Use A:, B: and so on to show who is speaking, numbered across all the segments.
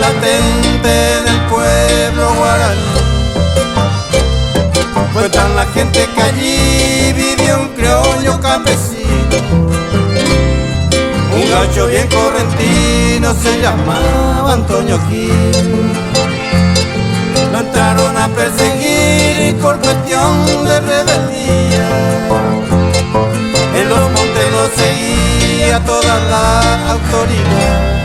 A: latente del pueblo guaraní. Cuentan la gente que allí vivió un criollo campesino, un gaucho bien correntino, se llamaba Antonio Gil. Lo entraron a perseguir y por cuestión de rebeldía en los montes lo seguía toda la autoridad.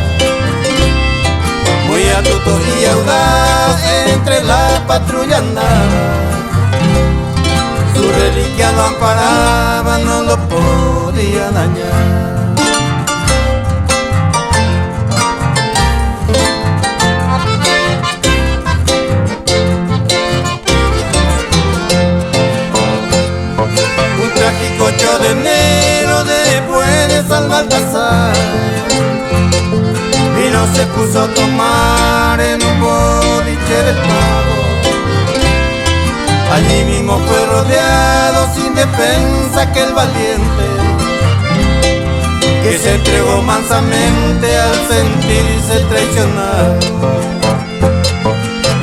A: Muy astuto y audaz entre la patrulla andaba, su reliquia lo amparaba, no lo podía dañar. Un trágico 8 de enero después de San Baltasar, vino se puso a tomar en un boliche del Pago. Allí mismo fue rodeado sin defensa aquel valiente, que se entregó mansamente al sentirse traicionado.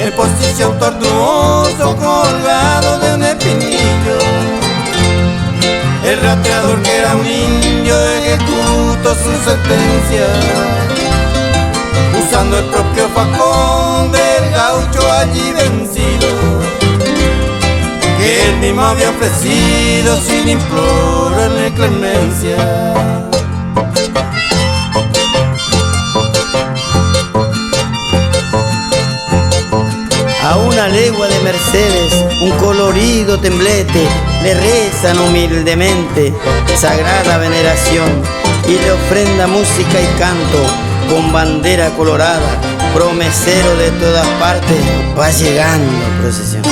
A: En posición tortuoso colgado de un espinillo, el rateador, que era un indio, ejecutó su sentencia, usando el propio facón del gaucho allí vencido, que él mismo había ofrecido sin implorarle clemencia.
B: A una legua de Mercedes, un colorido temblete, le rezan humildemente sagrada veneración y le ofrenda música y canto con bandera colorada, promesero de todas partes, va llegando procesión.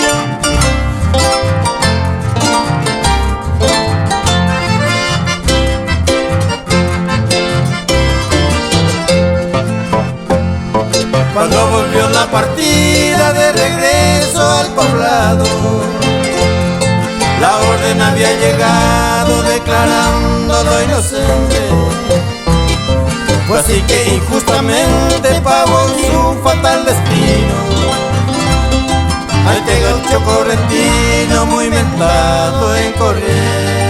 A: Cuando volvió la partida de regreso al poblado, la orden había llegado declarándolo inocente. Fue así que injustamente pagó su fatal destino a este gaucho correntino muy mentado en corriente.